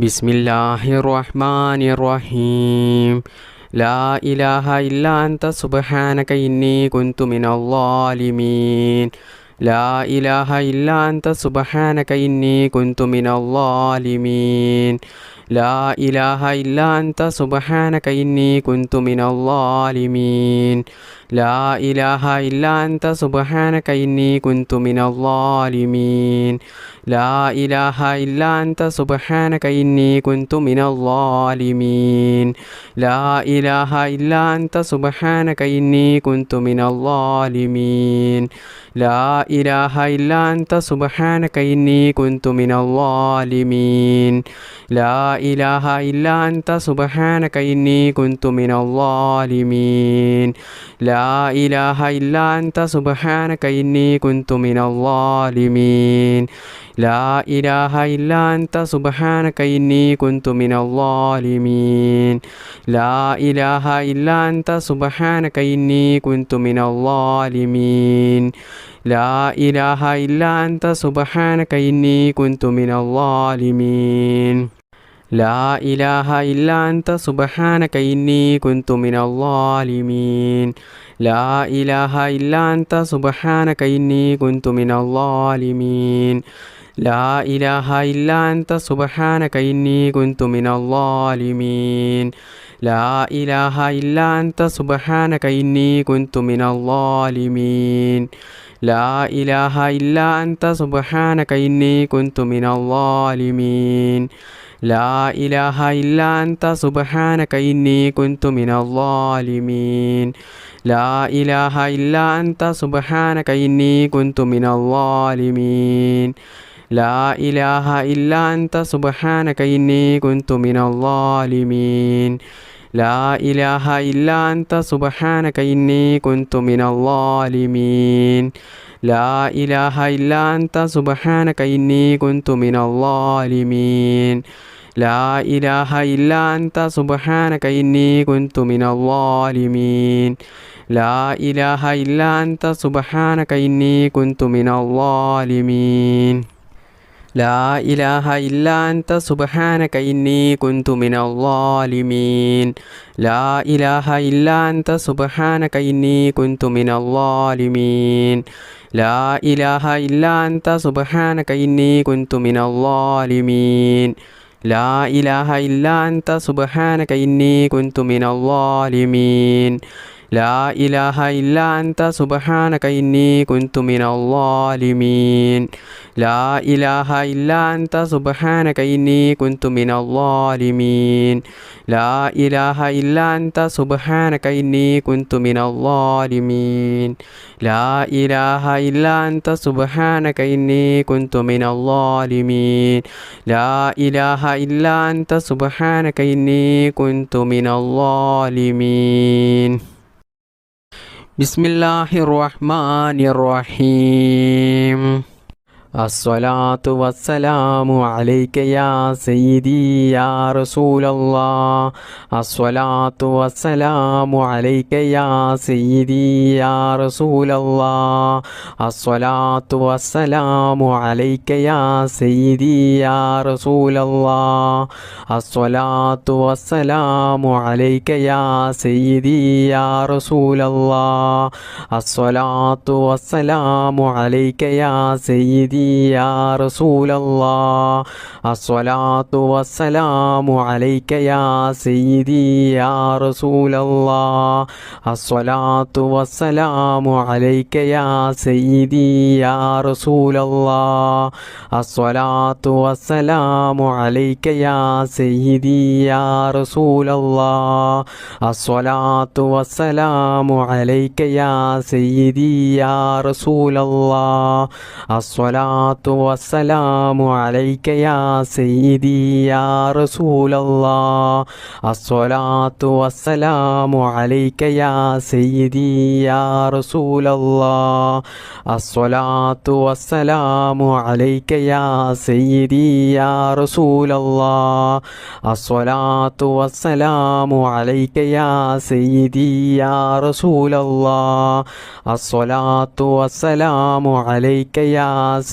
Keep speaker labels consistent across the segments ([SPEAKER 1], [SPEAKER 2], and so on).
[SPEAKER 1] ബിസ്മില്ലാഹിർ റഹ്മാനിർ റഹീം. ലാ ഇലാഹ ഇല്ലാ അൻത സുബ്ഹാനക ഇന്നി കുൻതു മിനൽ ളാലിമീൻ. ലാ ഇലാഹ ഇല്ലാ അൻത സുബ്ഹാനക ഇന്നി കുൻതു മിനൽ ളാലിമീൻ. ലാ ഇലാഹ ഇല്ലാ അൻത സുബ്ഹാനക ഇന്നി കുൻതു മിനൽ ളാലിമീൻ. ലാ ഇലാഹ ഇല്ലാ അൻത സുബ്ഹാനക ഇന്നി കുൻതു മിനൽ ളാലിമീൻ. ലാ ഇലാഹ ഇല്ലാ അൻത സുബ്ഹാനക ഇന്നി കുൻതു മിനൽ ളാലിമീൻ. ലാ ഇലാഹ ഇല്ലാ അൻത സുബ്ഹാനക ഇന്നി കുൻതു മിനൽ ളാലിമീൻ. ലാ ഇലാഹ ഇല്ലാ അൻത സുബ്ഹാനക ഇന്നി കുൻതു മിനൽ ളാലിമീൻ. ലാ ഇലാഹ ഇല്ലാ അൻത സുബ്ഹാനക ഇന്നി കുൻതു മിനൽ ളാലിമീൻ. ലാ ഇലാഹ ഇല്ലാ അൻത സുബ്ഹാനക ഇന്നി കുൻതു മിനൽ ളാലിമീൻ. ലാ ഇലാഹ ഇല്ലാ അൻത സുബ്ഹാനക ഇന്നി കുൻതു മിനൽ ളാലിമീൻ. ലാ ഇലാഹ ഇല്ലാ അൻത സുബ്ഹാനക ഇന്നി കുൻതു മിനൽ ളാലിമീൻ. ലാ ഇലാഹ ഇല്ലാ അൻത സുബ്ഹാനക ഇന്നി കുൻതു മിനൽ ളാലിമീൻ. ലാ ഇലാഹ ഇല്ലാ അൻത സുബ്ഹാനക ഇന്നി കുൻതു മിനൽ ളാലിമീൻ. ലാ ഇലാഹ ഇല്ലാ അൻത സുബ്ഹാനക ഇന്നി കുൻതു മിനൽ ളാലിമീൻ. ലാ ഇലാഹ ഇല്ലാ അൻത സുബ്ഹാനക ഇന്നി കുൻതു മിനൽ ളാലിമീൻ. ലാ ഇലാഹ ഇല്ലാ അൻത സുബ്ഹാനക ഇന്നി കുൻതു മിനൽ ളാലിമീൻ. ലാ ഇലാഹ ഇല്ലാ അൻത സുബ്ഹാനക ഇന്നി കുൻതു മിനൽ ളാലിമീൻ. ലാ ഇലാഹ ഇല്ലാ അൻത സുബ്ഹാനക ഇന്നി കുൻതു മിനൽ ളാലിമീൻ. ലാ ഇലാഹ ഇല്ലാ അൻത സുബ്ഹാനക ഇന്നി കുൻതു മിനൽ ളാലിമീൻ. ലാ ഇലാഹ ഇല്ലാ അൻത സുബ്ഹാനക ഇന്നി കുൻതു മിനൽ ളാലിമീൻ. ലാ ഇലാഹ ഇല്ലാ അൻത സുബ്ഹാനക ഇന്നി കുൻതു മിനൽ ളാലിമീൻ. ലാ ഇലാഹ ഇല്ലാ അൻത സുബ്ഹാനക ഇന്നി കുൻതു മിനൽ ളാലിമീൻ. ലാ ഇലാഹ ഇല്ലാ അൻത സുബ്ഹാനക ഇന്നി കുൻതു മിനൽ ളാലിമീൻ. ലാ ഇലാഹ ഇല്ലാ അൻത സുബ്ഹാനക ഇന്നി കുൻതു മിനൽ ളാലിമീൻ. ലാ ഇലാഹ ഇല്ലാ അൻത സുബ്ഹാനക ഇന്നി കുൻതു മിനൽ ളാലിമീൻ. ലാ ഇലാഹ ഇല്ലാ അൻത സുബ്ഹാനക ഇന്നി കുൻതു മിനൽ ളാലിമീൻ. ലാ ഇലാഹ ഇല്ലാ അൻത സുബ്ഹാനക ഇന്നി കുൻതു മിനൽ ളാലിമീൻ. ലാ ഇലാഹ ഇല്ലാ അൻത സുബ്ഹാനക ഇന്നി കുൻതു മിനൽ ളാലിമീൻ. ലാ ഇലാഹ ഇല്ലാ അൻത സുബ്ഹാനക ഇന്നി കുൻതു മിനൽ ളാലിമീൻ. ലാ ഇലാഹ ഇല്ലാ അൻത സുബ്ഹാനക ഇന്നി കുൻതു മിനൽ ളാലിമീൻ. ലാ ഇലാഹ ഇല്ലാ അൻത സുബ്ഹാനക ഇന്നി കുൻതു മിനൽ ളാലിമീൻ. ലാ ഇലാഹ ഇല്ലാ അൻത സുബ്ഹാനക ഇന്നി കുൻതു മിനൽ ളാലിമീൻ. ലാ ഇലാഹ ഇല്ലാ അൻത സുബ്ഹാനക ഇന്നി കുൻതു മിനൽ ളാലിമീൻ. ബിസ്മില്ലാഹിർ റഹ്മാനിർ റഹീം. അസ്സലാത്തു വസ്സലാമു അലൈക യാ സയ്യിദി യാ റസൂലല്ലാഹ്. അസ്സലാത്തു വസ്സലാമു അലൈക യാ സയ്യിദി യാ റസൂലല്ലാഹ്. അസ്സലാത്തു വസ്സലാമു അലൈക യാ സയ്യിദി യാ റസൂലല്ലാഹ്. അസ്സലാത്തു വസ്സലാമു അലൈക യാ സയ്യിദി യാ റസൂലല്ലാഹ്. അസ്സലാത്തു വസ്സലാമു അലൈക യാ സയ്യിദി യാ റസൂലല്ലാഹ്. അസ്സലാത്തു വസ്സലാമു അലൈക യാ സയ്യിദി യാ റസൂലല്ലാഹ്. അസ്സലാത്തു വസ്സലാമു അലൈക യാ സയ്യിദി യാ റസൂലല്ലാഹ്. അസ്സലാത്തു വസ്സലാമു അലൈക യാ സയ്യിദി യാ റസൂലല്ലാഹ്. അസ്സലാത്തു വസ്സലാമു അലൈക യാ സയ്യിദി യാ റസൂലല്ലാഹ്. അസ്സലാത്തു വസ്സലാമു അലൈക യാ സയ്യിദി യാ റസൂലല്ലാഹ്. അസ്സലാത്തു വസ്സലാമു അലൈക യാ സയ്യിദി യാ റസൂലല്ലാഹ്. അസ്സലാത്തു വസ്സലാമു അലൈക യാ സയ്യിദി യാ റസൂലല്ലാഹ്. അസ്സലാത്തു വസ്സലാമു അലൈക യാ സയ്യിദി യാ റസൂലല്ലാഹ്. അസ്സലാത്തു വസ്സലാമു അലൈക യാ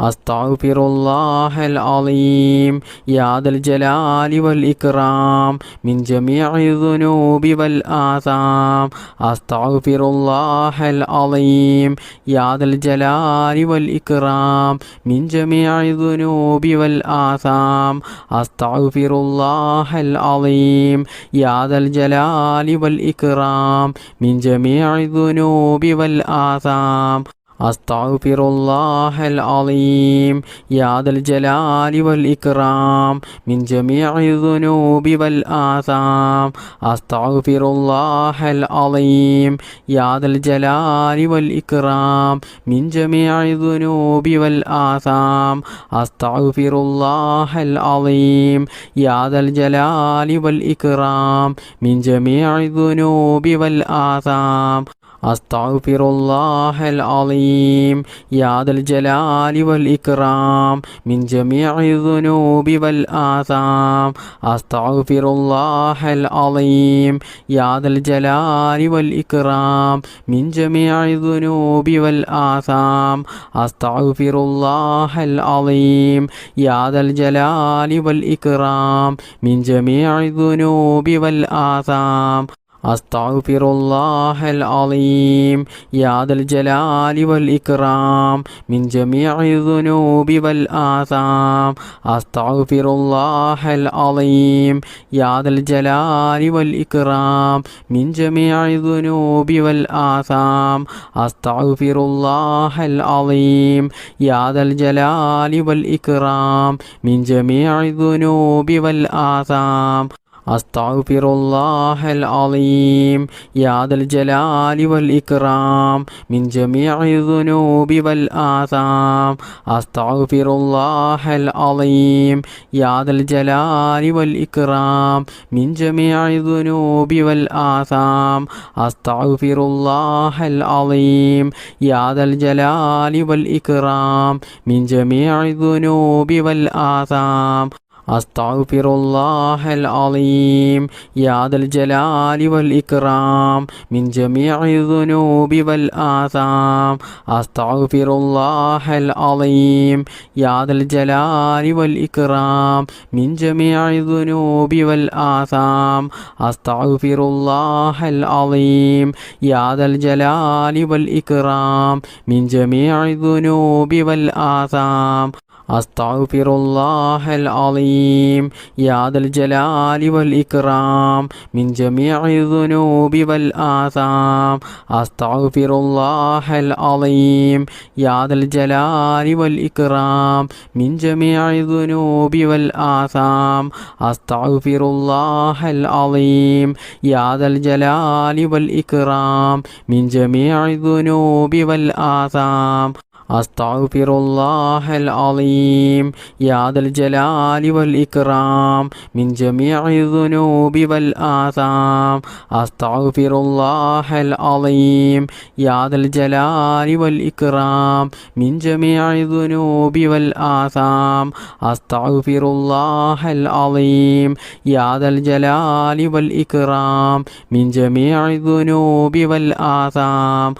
[SPEAKER 1] أستغفر الله العظيم يا ذا الجلال والإكرام من جميع الذنوب والآثام. أستغفر الله العظيم يا ذا الجلال والإكرام من جميع الذنوب والآثام. أستغفر الله العظيم يا ذا الجلال والإكرام من جميع الذنوب والآثام. أستغفر الله العظيم يا ذا الجلال والإكرام من جميع الذنوب والآثام. أستغفر الله العظيم يا ذا الجلال والإكرام من جميع الذنوب والآثام. أستغفر الله العظيم يا ذا الجلال والإكرام من جميع الذنوب والآثام. أستغفر الله العظيم يا ذا الجلال والإكرام من جميع الذنوب والآثام. أستغفر الله العظيم يا ذا الجلال والإكرام من جميع الذنوب والآثام. أستغفر الله العظيم يا ذا الجلال والإكرام من جميع الذنوب والآثام. أستغفر الله العظيم يا ذا الجلال والإكرام من جميع الذنوب والآثام. أستغفر الله العظيم يا ذا الجلال والإكرام من جميع الذنوب والآثام. أستغفر الله العظيم يا ذا الجلال والإكرام من جميع الذنوب والآثام. أستغفر الله العظيم يا ذا الجلال والإكرام من جميع الذنوب والآثام. أستغفر الله العظيم يا ذا الجلال والإكرام من جميع الذنوب والآثام. أستغفر الله العظيم يا ذا الجلال والإكرام من جميع الذنوب والآثام. أستغفر الله العظيم يا ذا الجلال والإكرام من جميع الذنوب والآثام. أستغفر الله العظيم يا ذا الجلال والإكرام من جميع الذنوب والآثام. أستغفر الله العظيم يا ذا الجلال والإكرام من جميع الذنوب والآثام. أستغفر الله العظيم يا ذا الجلال والإكرام من جميع الذنوب والآثام. أستغفر الله العظيم يا ذا الجلال والإكرام من جميع الذنوب والآثام. أستغفر الله العظيم يا ذا الجلال والإكرام من جميع الذنوب والآثام. أستغفر الله العظيم يا ذا الجلال والإكرام من جميع الذنوب والآثام. أستغفر الله العظيم يا ذا الجلال والإكرام من جميع الذنوب والآثام. أستغفر الله العظيم يا ذا الجلال والإكرام من جميع الذنوب والآثام.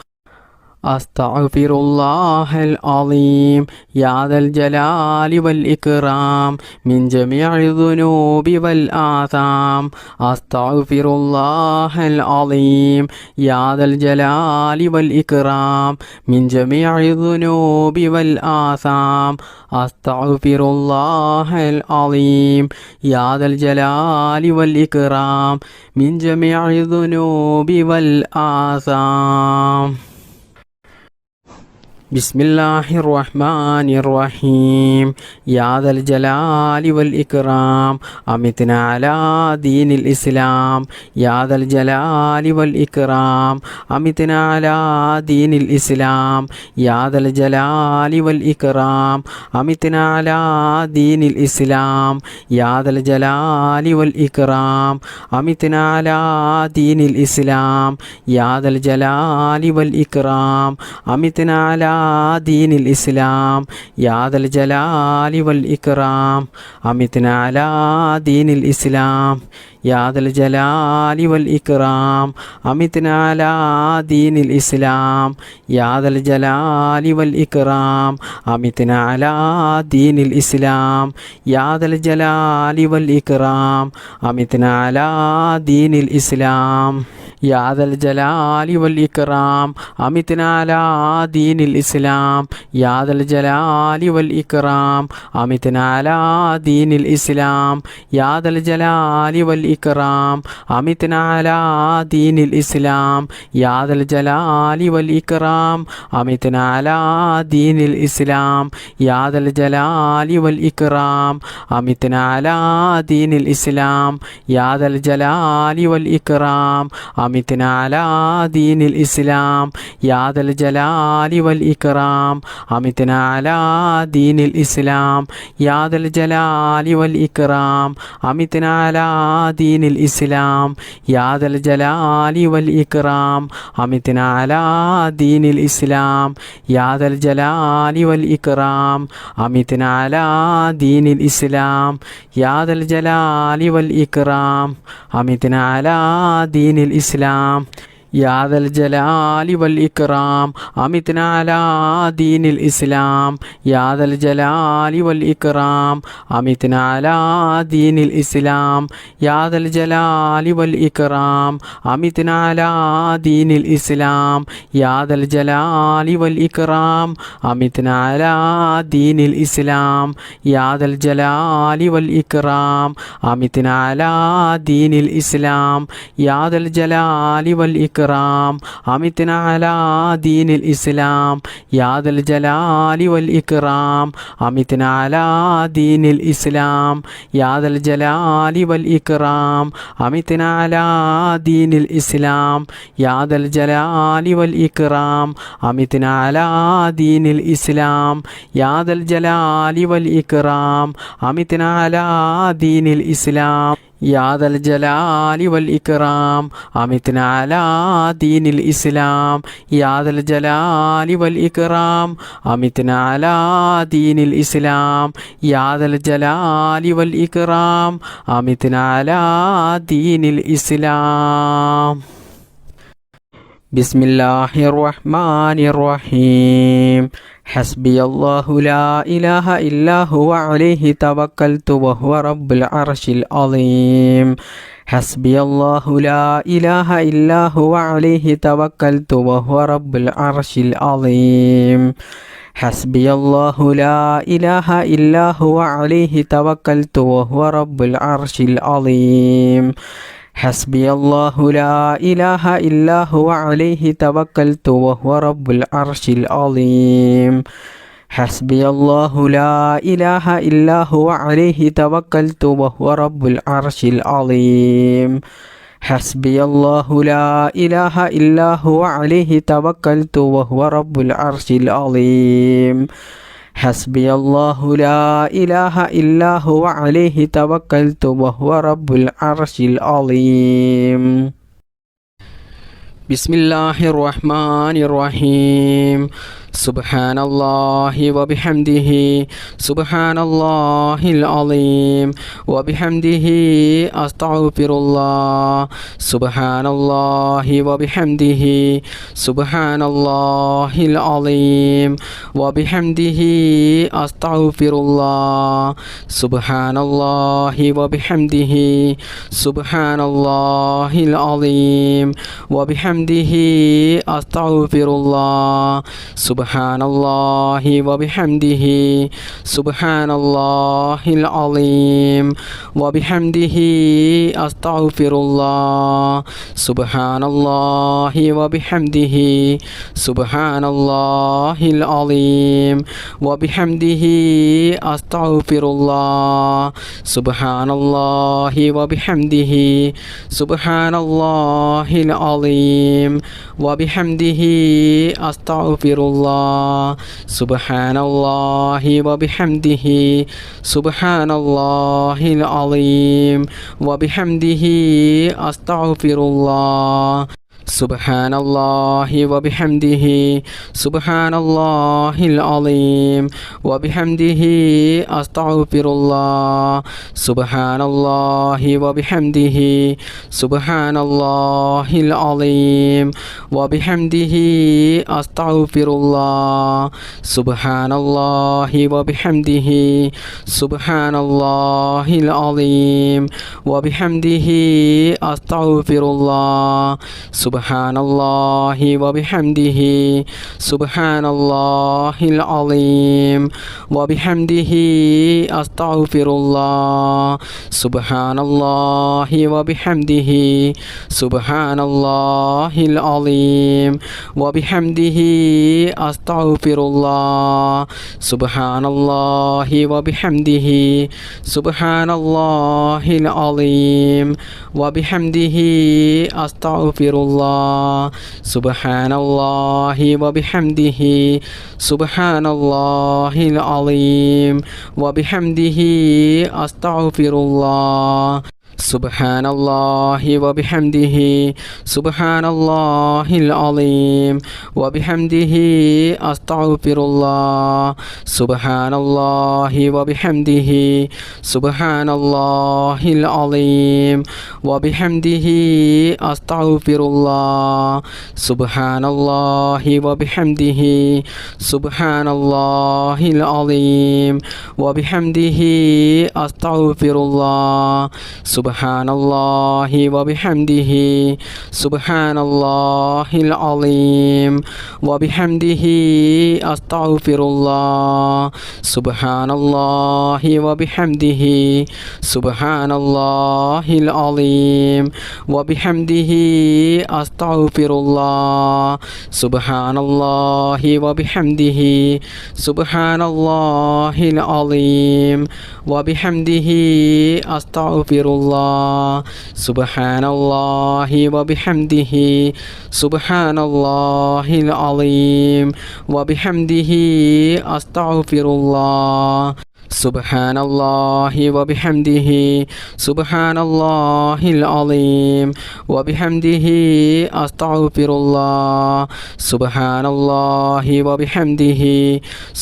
[SPEAKER 1] أستغفر الله العظيم يا ذا الجلال والإكرام من جميع الذنوب والآثام. أستغفر الله العظيم يا ذا الجلال والإكرام من جميع الذنوب والآثام. أستغفر الله العظيم يا ذا الجلال والإكرام من جميع الذنوب والآثام. بسم الله الرحمن الرحيم يا ذا الجلال والإكرام أمتنا على دين الإسلام. يا ذا الجلال والإكرام أمتنا على دين الإسلام. يا ذا الجلال والإكرام أمتنا على دين الإسلام. يا ذا الجلال والإكرام أمتنا على دين الإسلام. يا ذا الجلال والإكرام أمتنا على ദീനിൽ ഇസ്ലാം യാ ദൽ ജലാലി വൽ ഇക്റാം അമിത്നാ അലാ ദീനിൽ ഇസ്ലാം യാ ദൽ ജലാലി വൽ ഇക്റാം അമിത്നാ അലാ ദീനിൽ ഇസ്ലാം യാ ദൽ ജലാലി വൽ ഇക്റാം അമിത്നാ അലാ ദീനിൽ ഇസ്ലാം യാ ദൽ ജലാലി വൽ ഇക്റാം അമിത്നാ അലാ ദീനിൽ ഇസ്ലാം യാ ദൽ ജലാലി വൽ ഇക്റാം അമിത്നാ അലാ ദീനിൽ ഇസ്ലാം യാ ദൽ ജലാലി വൽ ഇക്റാം അമിത്നാ അലാ ദീനിൽ ഇസ്ലാം യാ ദൽ ജലാലി വൽ ഇക്റാം അമിത്നാ അലാ ദീനിൽ ഇസ്ലാം യാ ദൽ ജലാലി വൽ ഇക്റാം അമിത്നാ അലാ ദീനിൽ ഇസ്ലാം യാ ദൽ ജലാലി വൽ ഇക്റാം അമിത്നാ അലാ ദീനിൽ ഇസ്ലാം യാ ദൽ ജലാലി വൽ ഇക്റാം അമിത്നാ അലാ ദീനിൽ ഇസ്ലാം യാ ദൽ ജലാലി വൽ ഇക്റാം അമിത്നാ അലാ ദീനിൽ ഇസ്ലാം യാ ദൽ ജലാലി വൽ ഇക്റാം അമിത്നാ അലാ ദീനിൽ ഇസ്ലാം യാ ദൽ ജലാലി വൽ ഇക്റാം അമിത്നാ അലാ ദീനിൽ ഇസ്ലാം യാ ദൽ ജലാലി വൽ ഇക്റാം അമിത്നാ അലാ ദീനിൽ ഇസ്ലാം യാ ദൽ ജലാലി വൽ ഇക്റാം അമിത്നാ അലാ ദീനിൽ ഇസ്ലാം യാ ദൽ ജലാലി വൽ ഇക്റാം അമിത്നാ അലാ ദീനിൽ ഇസ്ലാം യാ ദൽ ജലാലി വൽ ഇക്റാം അമിത്നാ അലാ ദീനിൽ ഇസ്ലാം യാ ദൽ ജലാലി വൽ ഇക്റാം അമിത്നാ അലാ ദീനിൽ ഇസ്ലാം യാ ദൽ ജലാലി വൽ ഇക്റാം അമിത്നാ അലാ ദീനിൽ ഇസ്ലാം യാ ദൽ ജലാലി വൽ ഇക്റാം അമിത്നാ അലാ ദീനിൽ ഇസ്ലാം യാ ദൽ ജലാലി വൽ ഇക്റാം അമിത്നാ അലാ ദീനിൽ ഇസ്ലാം യാ ദൽ ജലാലി വൽ ഇക്റാം അമിത്നാ അലാ ദീനിൽ ഇസ്ലാം യാ ദൽ ജലാലി വൽ ഇക്റാം അമിത്നാ അലാ ദീനിൽ ഇസ്ലാം യാ ദൽ ജലാലി വൽ ഇക്റാം അമിത്നാ അലാ ദീനിൽ ഇസ്ലാം യാ ദൽ ജലാലി വൽ ഇക്റാം അമിത്നാ അലാ ദീനിൽ ഇസ്ലാം യാ ദൽ ജലാലി വൽ ഇക്റാം അമിത്നാ അലാ ദീനിൽ ഇസ്ലാം യാ ദൽ ജലാലി വൽ ഇക്റാം അമിത്നാ അലാ ദീനിൽ ഇസ്ലാം യാ ദൽ ജലാലി വൽ ഇക്റാം അമിത്നാ അലാ ദീനിൽ ഇസ്ലാം ബിസ്മില്ലാഹിർ റഹ്മാനിർ റഹീം حسبي الله لا إله إلا هو عليه توكلت وهو رب العرش العظيم حسبي الله لا إله إلا هو عليه توكلت وهو رب العرش العظيم حسبي الله لا إله إلا هو عليه توكلت وهو رب العرش العظيم حسبي الله لا إله إلا هو عليه توكلت وهو رب العرش العظيم حسبي الله لا إله إلا هو عليه توكلت وهو رب العرش العظيم حسبي الله لا إله إلا هو عليه توكلت وهو رب العرش العظيم حسبي الله لا إله إلا هو عليه توكلت وهو رب العرش العظيم بسم الله الرحمن الرحيم سبحان الله وبحمده سبحان الله العظيم وبحمده أستغفر الله سبحان الله وبحمده سبحان الله العظيم وبحمده أستغفر الله سبحان الله وبحمده سبحان الله العظيم وبحمده أستغفر الله سبحان الله وبحمده سبحان الله العظيم وبحمده أستغفر الله سبحان الله وبحمده سبحان الله العظيم وبحمده أستغفر الله سبحان الله وبحمده سبحان الله العظيم وبحمده أستغفر الله سبحان الله وبحمده سبحان الله العظيم وبحمده أستغفر الله سبحان الله وبحمده سبحان الله العظيم وبحمده أستغفر الله سبحان الله وبحمده سبحان الله العظيم وبحمده أستغفر الله سبحان الله وبحمده سبحان الله العظيم وبحمده أستغفر الله سبحان الله وبحمده سبحان الله العظيم وبحمده أستغفر الله سبحان الله وبحمده سبحان الله العظيم وبحمده أستغفر الله سبحان الله وبحمده سبحان الله العظيم وبحمده أستغفر الله سبحان الله وبحمده سبحان الله العظيم وبحمده أستغفر الله سبحان الله وبحمده سبحان الله العظيم وبحمده أستغفر الله سبحان الله وبحمده سبحان الله العظيم وبحمده أستغفر الله سبحان الله وبحمده سبحان الله العظيم وبحمده أستغفر الله سبحان الله وبحمده سبحان الله العظيم وبحمده أستغفر الله سبحان الله وبحمده سبحان الله العظيم وبحمده أستغفر الله سبحان الله وبحمده سبحان الله العظيم وبحمده أستغفر الله سبحان الله وبحمده سبحان الله العظيم وبحمده أستغفر الله سبحان الله وبحمده سبحان الله العظيم وبحمده أستغفر الله سبحان الله وبحمده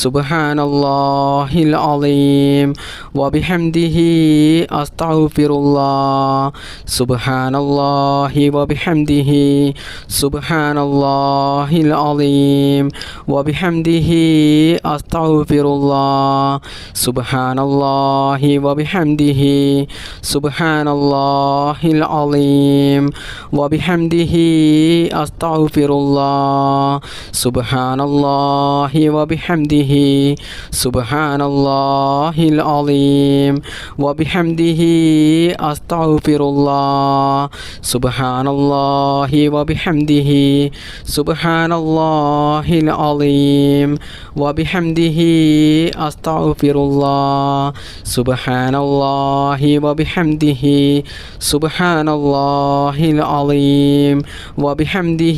[SPEAKER 1] سبحان الله العظيم وبحمده أستغفر الله سبحان الله وبحمده سبحان الله العظيم وبحمده أستغفر الله سبحان الله وبحمده سبحان الله العظيم وبحمده أستغفر الله سبحان الله وبحمده سبحان الله العظيم وبحمده أستغفر الله سبحان الله وبحمده سبحان الله العظيم وبحمده أستغفر الله سبحان الله وبحمده سبحان الله العظيم وبحمده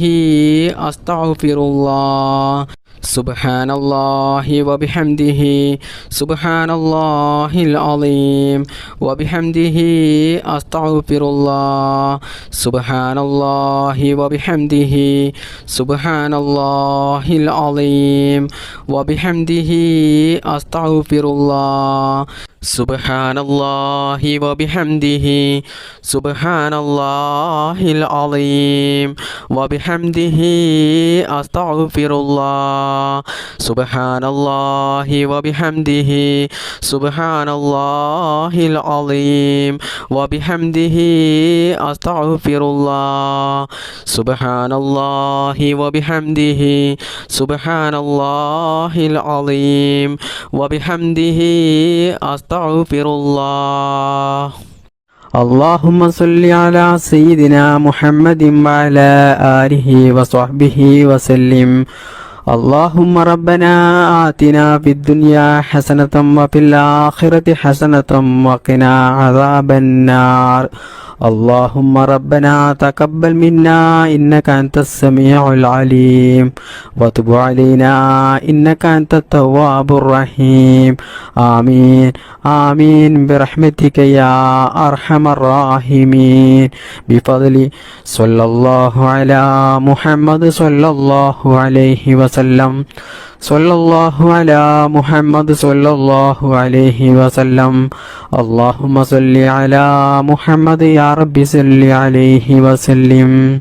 [SPEAKER 1] أستغفر الله سبحان الله وبحمده سبحان الله العظيم وبحمده أستغفر الله سبحان الله وبحمده سبحان الله العظيم وبحمده أستغفر الله سبحان الله وبحمده سبحان الله العظيم وبحمده أستغفر الله سبحان الله وبحمده سبحان الله العظيم وبحمده أستغفر الله سبحان الله وبحمده سبحان الله العظيم وبحمده أستغفر الله اللهم صل على سيدنا محمد وعلى آله وصحبه وسلم اللهم ربنا آتنا في الدنيا حسنة وفي الآخرة حسنة وقنا عذاب النار. اللهم ربنا تقبل منا إنك أنت السميع العليم وتب علينا إنك أنت التواب الرحيم. آمين آمين برحمتك يا أرحم الراحمين. بفضل صلى الله على محمد صلى الله عليه وسلم. صلى الله على محمد صلى الله عليه وسلم. اللهم صل على محمد يا رب صل عليه وسلم.